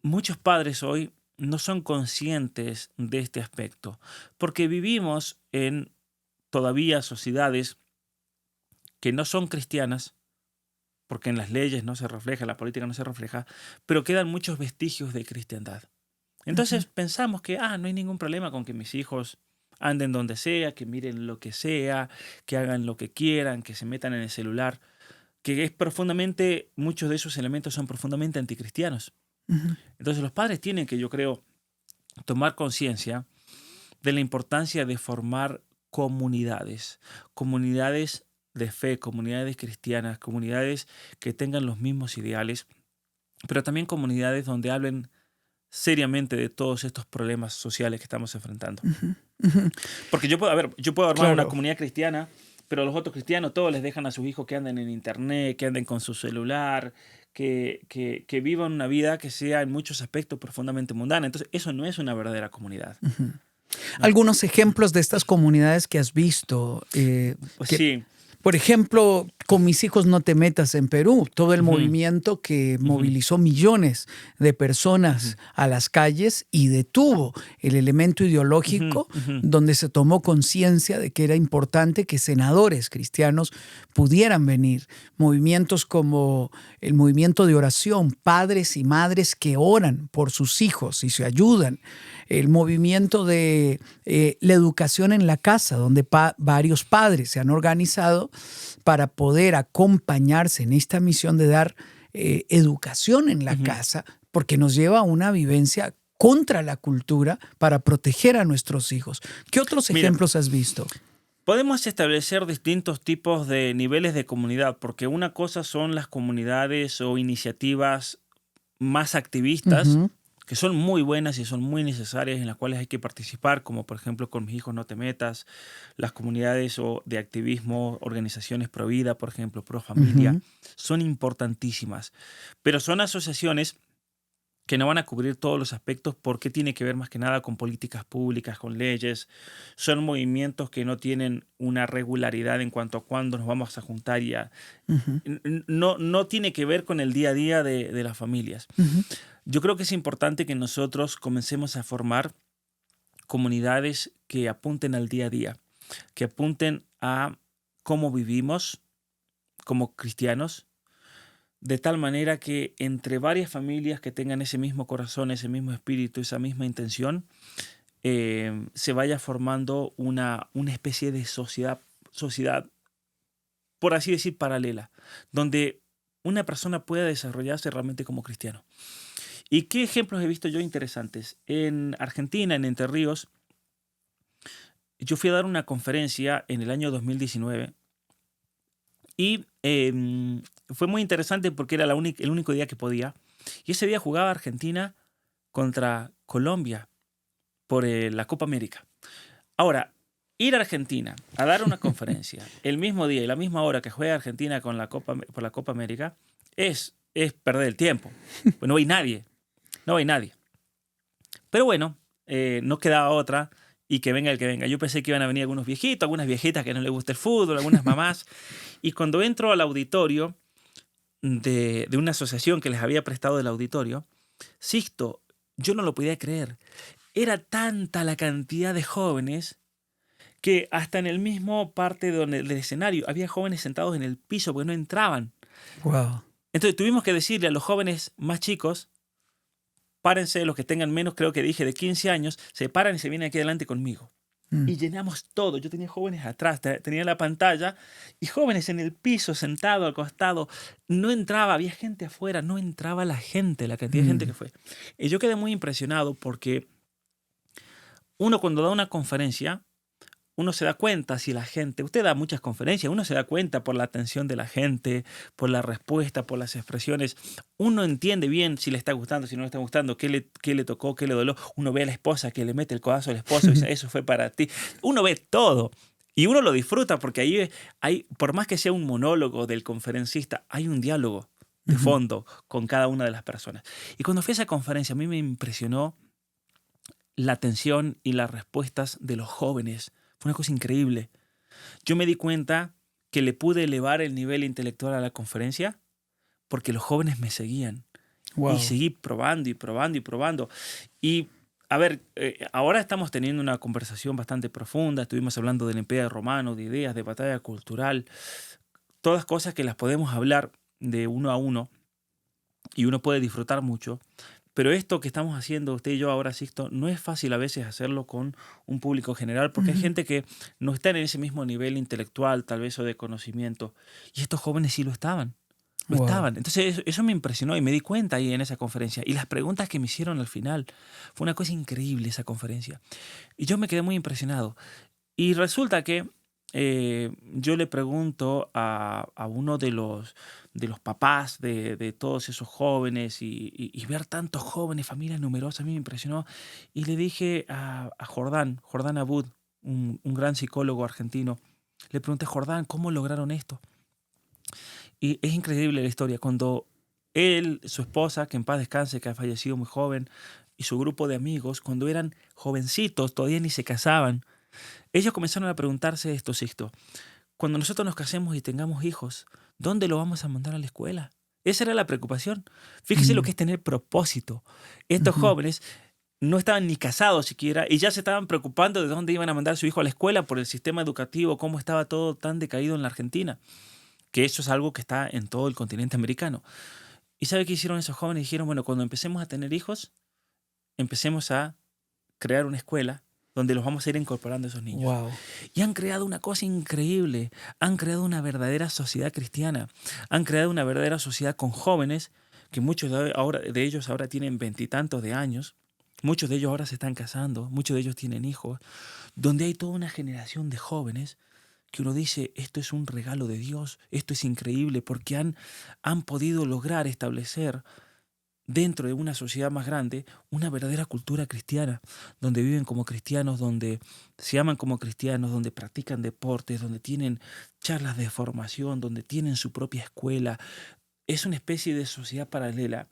muchos padres hoy no son conscientes de este aspecto, porque vivimos en todavía sociedades que no son cristianas, porque en las leyes no se refleja, en la política no se refleja, pero quedan muchos vestigios de cristiandad. Entonces pensamos que no hay ningún problema con que mis hijos anden donde sea, que miren lo que sea, que hagan lo que quieran, que se metan en el celular, que es profundamente, muchos de esos elementos son profundamente anticristianos. Entonces los padres tienen que, yo creo, tomar conciencia de la importancia de formar comunidades de fe, comunidades cristianas, comunidades que tengan los mismos ideales, pero también comunidades donde hablen seriamente de todos estos problemas sociales que estamos enfrentando. Porque yo puedo armar una comunidad cristiana, pero los otros cristianos todos les dejan a sus hijos que anden en internet, que anden con su celular, que vivan una vida que sea en muchos aspectos profundamente mundana. Entonces, eso no es una verdadera comunidad. Algunos ejemplos de estas comunidades que has visto. Sí. Por ejemplo, con Mis hijos no te metas en Perú, todo el movimiento que movilizó millones de personas a las calles y detuvo el elemento ideológico donde se tomó conciencia de que era importante que senadores cristianos pudieran venir. Movimientos como el movimiento de oración, padres y madres que oran por sus hijos y se ayudan. El movimiento de la educación en la casa, donde varios padres se han organizado para poder acompañarse en esta misión de dar educación en la casa, porque nos lleva a una vivencia contra la cultura para proteger a nuestros hijos. ¿Qué otros ejemplos has visto? Podemos establecer distintos tipos de niveles de comunidad, porque una cosa son las comunidades o iniciativas más activistas, que son muy buenas y son muy necesarias, en las cuales hay que participar, como por ejemplo con Mis hijos no te metas, las comunidades de activismo, organizaciones pro vida, por ejemplo, pro familia, son importantísimas. Pero son asociaciones que no van a cubrir todos los aspectos porque tiene que ver más que nada con políticas públicas, con leyes. Son movimientos que no tienen una regularidad en cuanto a cuándo nos vamos a juntar y no tiene que ver con el día a día de las familias. Yo creo que es importante que nosotros comencemos a formar comunidades que apunten al día a día, que apunten a cómo vivimos como cristianos, de tal manera que entre varias familias que tengan ese mismo corazón, ese mismo espíritu, esa misma intención, se vaya formando una especie de sociedad, por así decir, paralela, donde una persona pueda desarrollarse realmente como cristiano. ¿Y qué ejemplos he visto yo interesantes? En Argentina, en Entre Ríos, yo fui a dar una conferencia en el año 2019 y fue muy interesante porque era el único día que podía. Y ese día jugaba Argentina contra Colombia por la Copa América. Ahora, ir a Argentina a dar una conferencia el mismo día y la misma hora que juega Argentina por la Copa América es perder el tiempo. Pues no hay nadie. No hay nadie. Pero bueno, no quedaba otra y que venga el que venga. Yo pensé que iban a venir algunos viejitos, algunas viejitas que no les gusta el fútbol, algunas mamás. Y cuando entro al auditorio de una asociación que les había prestado el auditorio, Sixto, yo no lo podía creer. Era tanta la cantidad de jóvenes que hasta en el mismo parte del escenario había jóvenes sentados en el piso porque no entraban. Wow. Entonces tuvimos que decirle a los jóvenes más chicos: párense, los que tengan menos, creo que dije, de 15 años, se paran y se vienen aquí adelante conmigo. Y llenamos todo. Yo tenía jóvenes atrás, tenía la pantalla, y jóvenes en el piso, sentado al costado. No entraba, había gente afuera, no entraba la gente, la cantidad de gente que fue. Y yo quedé muy impresionado porque uno cuando da una conferencia, uno se da cuenta si la gente, usted da muchas conferencias, uno se da cuenta por la atención de la gente, por la respuesta, por las expresiones. Uno entiende bien si le está gustando, si no le está gustando, qué le tocó, qué le doló. Uno ve a la esposa que le mete el codazo al esposo y dice, eso fue para ti. Uno ve todo. Y uno lo disfruta porque ahí hay, por más que sea un monólogo del conferencista, hay un diálogo de fondo con cada una de las personas. Y cuando fui a esa conferencia, a mí me impresionó la atención y las respuestas de los jóvenes. Fue una cosa increíble. Yo me di cuenta que le pude elevar el nivel intelectual a la conferencia porque los jóvenes me seguían. Wow. Y seguí probando y probando y probando. Y, a ver, ahora estamos teniendo una conversación bastante profunda. Estuvimos hablando del Imperio Romano, de ideas, de batalla cultural. Todas cosas que las podemos hablar de uno a uno y uno puede disfrutar mucho. Pero esto que estamos haciendo usted y yo ahora, Sixto, no es fácil a veces hacerlo con un público general porque hay gente que no está en ese mismo nivel intelectual tal vez o de conocimiento. Y estos jóvenes sí lo estaban. Lo Wow. estaban. Entonces eso me impresionó y me di cuenta ahí en esa conferencia. Y las preguntas que me hicieron al final, fue una cosa increíble esa conferencia. Y yo me quedé muy impresionado. Y resulta que yo le pregunto a uno de los papás de todos esos jóvenes y ver tantos jóvenes, familias numerosas, a mí me impresionó. Y le dije a Jordán Abud, un gran psicólogo argentino, le pregunté, Jordán, ¿cómo lograron esto? Y es increíble la historia. Cuando él, su esposa, que en paz descanse, que ha fallecido muy joven, y su grupo de amigos, cuando eran jovencitos, todavía ni se casaban, ellos comenzaron a preguntarse esto, Sixto. Cuando nosotros nos casemos y tengamos hijos, ¿dónde lo vamos a mandar a la escuela? Esa era la preocupación. Fíjese lo que es tener propósito. Estos jóvenes no estaban ni casados siquiera y ya se estaban preocupando de dónde iban a mandar a su hijo a la escuela por el sistema educativo, cómo estaba todo tan decaído en la Argentina, que eso es algo que está en todo el continente americano. ¿Y sabe qué hicieron esos jóvenes? Dijeron, bueno, cuando empecemos a tener hijos, empecemos a crear una escuela donde los vamos a ir incorporando a esos niños. Wow. Y han creado una cosa increíble. Han creado una verdadera sociedad cristiana. Han creado una verdadera sociedad con jóvenes, que muchos de ellos ahora tienen 20 y tantos de años. Muchos de ellos ahora se están casando. Muchos de ellos tienen hijos. Donde hay toda una generación de jóvenes que uno dice, esto es un regalo de Dios. Esto es increíble porque han podido lograr establecer dentro de una sociedad más grande, una verdadera cultura cristiana, donde viven como cristianos, donde se aman como cristianos, donde practican deportes, donde tienen charlas de formación, donde tienen su propia escuela. Es una especie de sociedad paralela,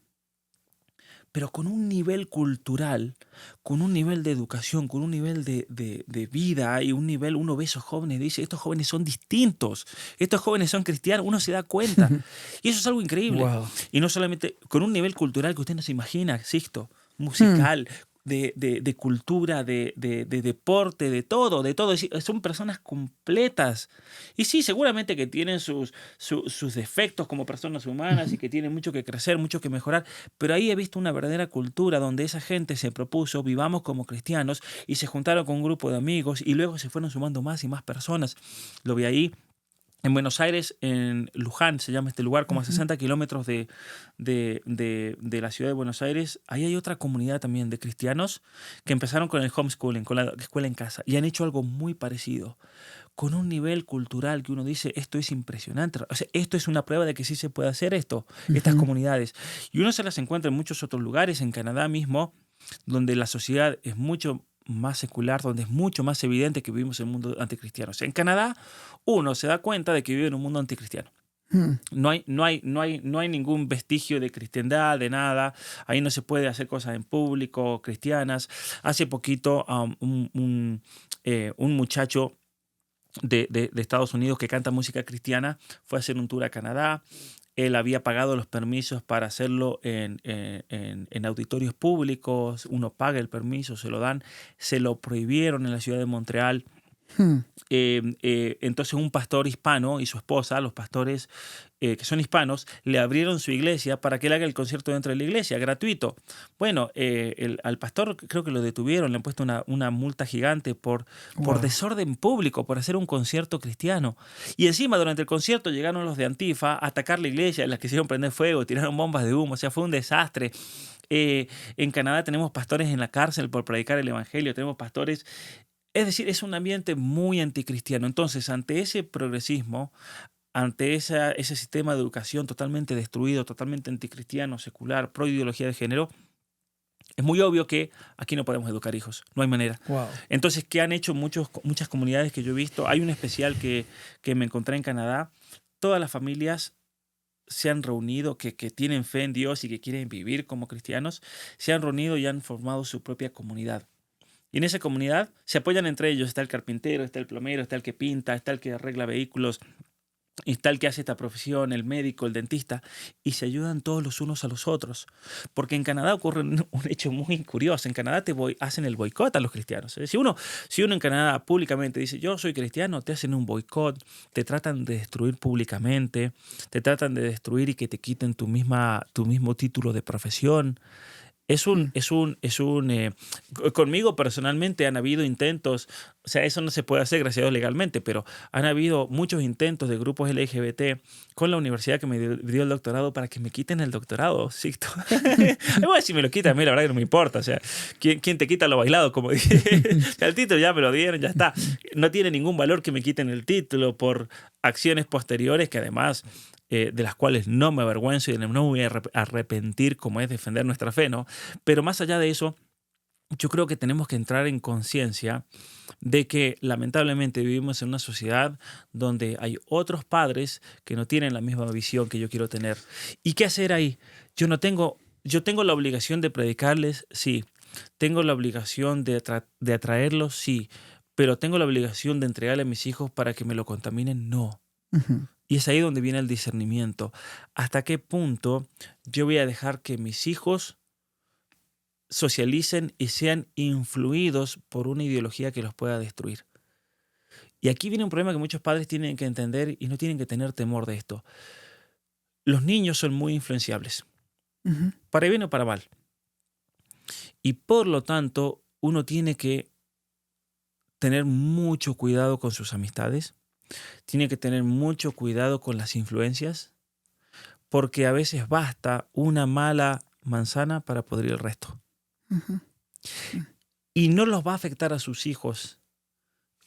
pero con un nivel cultural, con un nivel de educación, con un nivel de vida y un nivel, uno ve a esos jóvenes y dice, estos jóvenes son distintos, estos jóvenes son cristianos, uno se da cuenta. Y eso es algo increíble. Wow. Y no solamente con un nivel cultural que usted no se imagina, Sixto, musical, de cultura, de deporte, de todo. Son personas completas. Y sí, seguramente que tienen sus defectos como personas humanas y que tienen mucho que crecer, mucho que mejorar, pero ahí he visto una verdadera cultura donde esa gente se propuso, vivamos como cristianos, y se juntaron con un grupo de amigos y luego se fueron sumando más y más personas. Lo vi ahí. En Buenos Aires, en Luján, se llama este lugar, como a 60 kilómetros de la ciudad de Buenos Aires. Ahí hay otra comunidad también de cristianos que empezaron con el homeschooling, con la escuela en casa, y han hecho algo muy parecido, con un nivel cultural que uno dice, esto es impresionante. O sea, esto es una prueba de que sí se puede hacer esto, estas comunidades. Y uno se las encuentra en muchos otros lugares, en Canadá mismo, donde la sociedad es mucho más secular, donde es mucho más evidente que vivimos en un mundo anticristiano. O sea, en Canadá uno se da cuenta de que vive en un mundo anticristiano. No hay ningún vestigio de cristiandad, de nada. Ahí no se puede hacer cosas en público, cristianas. Hace poquito un muchacho de Estados Unidos que canta música cristiana fue a hacer un tour a Canadá. Él había pagado los permisos para hacerlo en auditorios públicos. Uno paga el permiso, se lo dan. Se lo prohibieron en la ciudad de Montreal. Entonces un pastor hispano y su esposa, los pastores que son hispanos, le abrieron su iglesia para que él haga el concierto dentro de la iglesia, gratuito. Bueno, al pastor creo que lo detuvieron, le han puesto una multa gigante por desorden público, por hacer un concierto cristiano. Y encima durante el concierto llegaron los de Antifa a atacar la iglesia, las quisieron prender fuego, tiraron bombas de humo, o sea, fue un desastre. En Canadá tenemos pastores en la cárcel por predicar el evangelio, tenemos pastores. Es decir, es un ambiente muy anticristiano. Entonces, ante ese progresismo, ante ese sistema de educación totalmente destruido, totalmente anticristiano, secular, pro ideología de género, es muy obvio que aquí no podemos educar hijos, no hay manera. Wow. Entonces, ¿qué han hecho muchas comunidades que yo he visto? Hay un especial que me encontré en Canadá. Todas las familias se han reunido, que tienen fe en Dios y que quieren vivir como cristianos, se han reunido y han formado su propia comunidad. Y en esa comunidad se apoyan entre ellos. Está el carpintero, está el plomero, está el que pinta, está el que arregla vehículos, está el que hace esta profesión, el médico, el dentista, y se ayudan todos los unos a los otros. Porque en Canadá ocurre un hecho muy curioso. En Canadá hacen el boicot a los cristianos. Si uno en Canadá públicamente dice, yo soy cristiano, te hacen un boicot, te tratan de destruir públicamente, te tratan de destruir y que te quiten tu mismo título de profesión. Conmigo personalmente han habido intentos, o sea, eso no se puede hacer, gracias a Dios, legalmente, pero han habido muchos intentos de grupos LGBT con la universidad que me dio el doctorado para que me quiten el doctorado, Sixto. Bueno, si me lo quitan, a mí la verdad que no me importa, o sea, ¿quién te quita lo bailado? Como dije, el título ya me lo dieron, ya está. No tiene ningún valor que me quiten el título por acciones posteriores que además... de las cuales no me avergüenzo y no me voy a arrepentir, como es defender nuestra fe, ¿no? Pero más allá de eso, yo creo que tenemos que entrar en conciencia de que lamentablemente vivimos en una sociedad donde hay otros padres que no tienen la misma visión que yo quiero tener. ¿Y qué hacer ahí? Yo tengo la obligación de predicarles, sí. Tengo la obligación de atraerlos, sí. Pero tengo la obligación de entregarle a mis hijos para que me lo contaminen, no. Uh-huh. Y es ahí donde viene el discernimiento. ¿Hasta qué punto yo voy a dejar que mis hijos socialicen y sean influidos por una ideología que los pueda destruir? Y aquí viene un problema que muchos padres tienen que entender y no tienen que tener temor de esto. Los niños son muy influenciables, Uh-huh. para bien o para mal. Y por lo tanto, uno tiene que tener mucho cuidado con sus amistades. Tiene que tener mucho cuidado con las influencias, porque a veces basta una mala manzana para podrir el resto. Uh-huh. Y no los va a afectar a sus hijos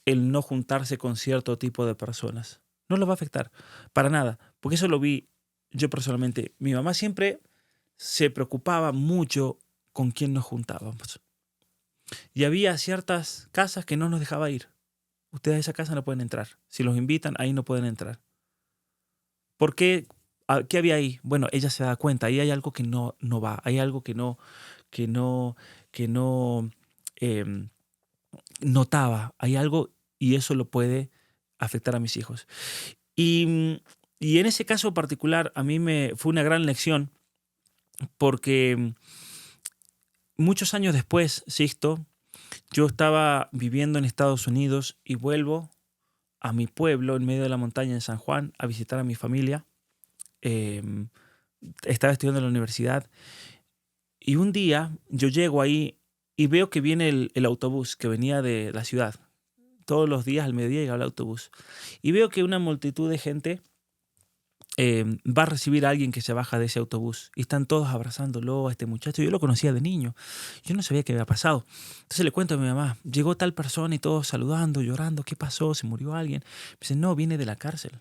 el no juntarse con cierto tipo de personas. No los va a afectar para nada, porque eso lo vi yo personalmente. Mi mamá siempre se preocupaba mucho con quién nos juntábamos. Y había ciertas casas que no nos dejaba ir. Ustedes a esa casa no pueden entrar. Si los invitan, ahí no pueden entrar. ¿Por qué? ¿Qué había ahí? Bueno, ella se da cuenta. Ahí hay algo que no va. Hay algo que no notaba. Hay algo y eso lo puede afectar a mis hijos. Y en ese caso particular, a mí fue una gran lección porque muchos años después, Sixto, yo estaba viviendo en Estados Unidos y vuelvo a mi pueblo en medio de la montaña en San Juan a visitar a mi familia. Estaba estudiando en la universidad y un día yo llego ahí y veo que viene el autobús que venía de la ciudad. Todos los días al mediodía llegaba el autobús. Y veo que una multitud de gente va a recibir a alguien que se baja de ese autobús. Y están todos abrazándolo a este muchacho. Yo lo conocía de niño. Yo no sabía qué había pasado. Entonces le cuento a mi mamá. Llegó tal persona y todos saludando, llorando. ¿Qué pasó? ¿Se murió alguien? Me dice, no, viene de la cárcel.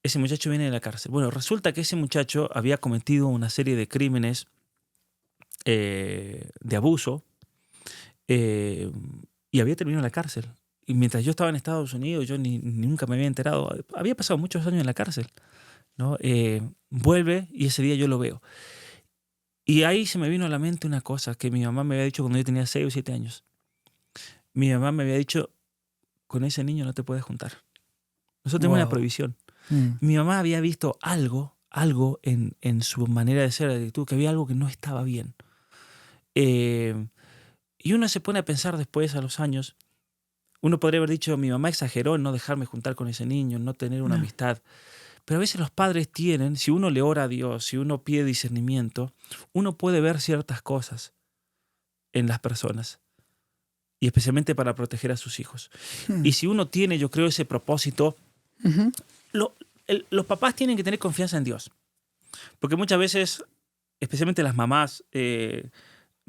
Ese muchacho viene de la cárcel. Bueno, resulta que ese muchacho había cometido una serie de crímenes de abuso y había terminado en la cárcel. Y mientras yo estaba en Estados Unidos, yo nunca me había enterado. Había pasado muchos años en la cárcel, ¿no? Vuelve y ese día yo lo veo. Y ahí se me vino a la mente una cosa que mi mamá me había dicho cuando yo tenía 6 o 7 años. Mi mamá me había dicho, con ese niño no te puedes juntar. Nosotros tenemos una prohibición. Mi mamá había visto algo en su manera de ser, de actitud, que había algo que no estaba bien. Y uno se pone a pensar después, a los años, uno podría haber dicho, mi mamá exageró en no dejarme juntar con ese niño, en no tener una amistad. Pero a veces los padres tienen, si uno le ora a Dios, si uno pide discernimiento, uno puede ver ciertas cosas en las personas. Y especialmente para proteger a sus hijos. Y si uno tiene, yo creo, ese propósito, los papás tienen que tener confianza en Dios. Porque muchas veces, especialmente las mamás,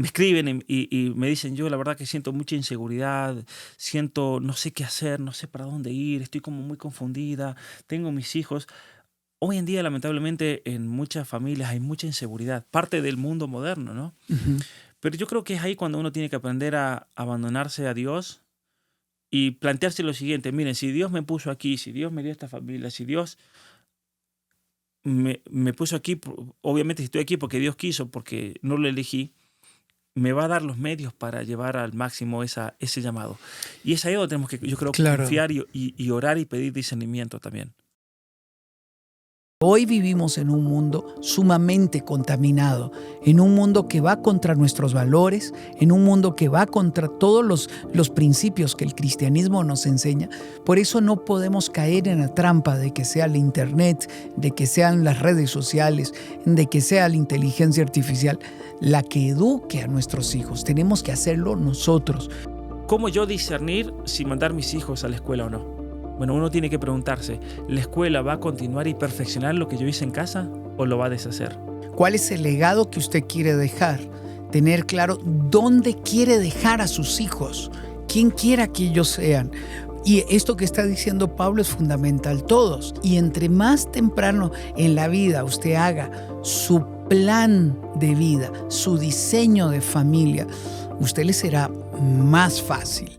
me escriben y me dicen, yo la verdad que siento mucha inseguridad, no sé qué hacer, no sé para dónde ir, estoy como muy confundida, tengo mis hijos. Hoy en día, lamentablemente, en muchas familias hay mucha inseguridad, parte del mundo moderno, ¿no? Ujú. Pero yo creo que es ahí cuando uno tiene que aprender a abandonarse a Dios y plantearse lo siguiente: miren, si Dios me puso aquí, si Dios me dio esta familia, si Dios me puso aquí, obviamente si estoy aquí porque Dios quiso, porque no lo elegí, me va a dar los medios para llevar al máximo ese llamado. Y es ahí donde tenemos que, yo creo, Claro. confiar y orar y pedir discernimiento también. Hoy vivimos en un mundo sumamente contaminado, en un mundo que va contra nuestros valores, en un mundo que va contra todos los principios que el cristianismo nos enseña. Por eso no podemos caer en la trampa de que sea el internet, de que sean las redes sociales, de que sea la inteligencia artificial la que eduque a nuestros hijos. Tenemos que hacerlo nosotros. ¿Cómo yo discernir si mandar mis hijos a la escuela o no? Bueno, uno tiene que preguntarse, ¿la escuela va a continuar y perfeccionar lo que yo hice en casa o lo va a deshacer? ¿Cuál es el legado que usted quiere dejar? Tener claro dónde quiere dejar a sus hijos, quién quiera que ellos sean. Y esto que está diciendo Pablo es fundamental, todos. Y entre más temprano en la vida usted haga su plan de vida, su diseño de familia, usted le será más fácil